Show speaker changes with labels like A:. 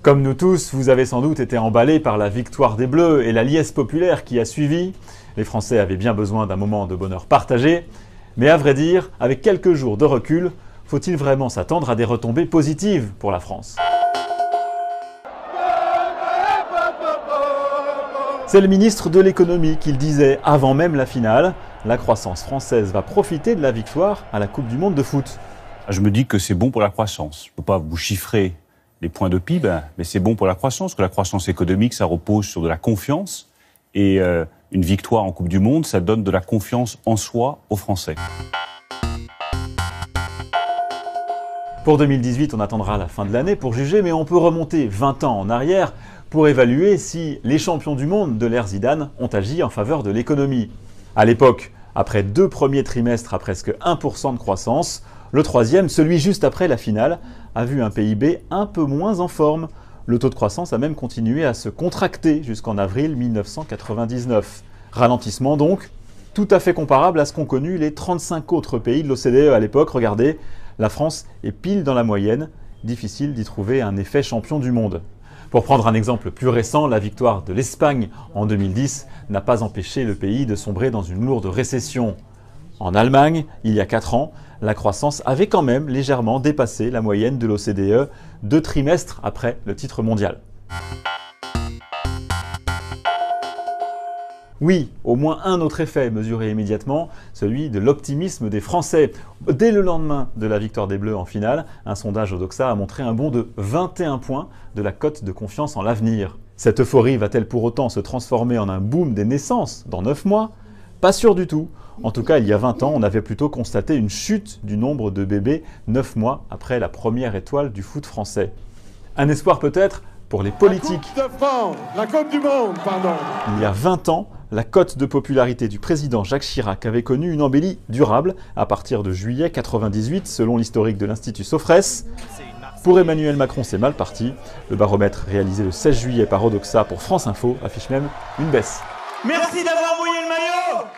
A: Comme nous tous, vous avez sans doute été emballé par la victoire des Bleus et la liesse populaire qui a suivi. Les Français avaient bien besoin d'un moment de bonheur partagé. Mais à vrai dire, avec quelques jours de recul, faut-il vraiment s'attendre à des retombées positives pour la France ? C'est le ministre de l'économie qui le disait avant même la finale. La croissance française va profiter de la victoire à la Coupe du Monde de foot.
B: Je me dis que c'est bon pour la croissance. Je ne peux pas vous chiffrer les points de PIB, mais c'est bon pour la croissance, parce que la croissance économique, ça repose sur de la confiance. Et une victoire en Coupe du Monde, ça donne de la confiance en soi aux Français.
A: Pour 2018, on attendra la fin de l'année pour juger, mais on peut remonter 20 ans en arrière pour évaluer si les champions du monde de l'ère Zidane ont agi en faveur de l'économie. À l'époque, après 2 premiers trimestres à presque 1% de croissance, le troisième, celui juste après la finale, a vu un PIB un peu moins en forme. Le taux de croissance a même continué à se contracter jusqu'en avril 1999. Ralentissement donc, tout à fait comparable à ce qu'ont connu les 35 autres pays de l'OCDE à l'époque. Regardez, la France est pile dans la moyenne. Difficile d'y trouver un effet champion du monde. Pour prendre un exemple plus récent, la victoire de l'Espagne en 2010 n'a pas empêché le pays de sombrer dans une lourde récession. En Allemagne, il y a 4 ans, la croissance avait quand même légèrement dépassé la moyenne de l'OCDE 2 trimestres après le titre mondial. Oui, au moins un autre effet mesuré immédiatement, celui de l'optimisme des Français. Dès le lendemain de la victoire des Bleus en finale, un sondage Odoxa a montré un bond de 21 points de la cote de confiance en l'avenir. Cette euphorie va-t-elle pour autant se transformer en un boom des naissances dans 9 mois ? Pas sûr du tout. En tout cas, il y a 20 ans, on avait plutôt constaté une chute du nombre de bébés 9 mois après la première étoile du foot français. Un espoir peut-être pour les politiques.
C: La Coupe du Monde, pardon.
A: Il y a 20 ans, la cote de popularité du président Jacques Chirac avait connu une embellie durable à partir de juillet 1998, selon l'historique de l'Institut Sofres. Pour Emmanuel Macron, c'est mal parti. Le baromètre réalisé le 16 juillet par Odoxa pour France Info affiche même une baisse.
D: Merci d'avoir mouillé le maillot!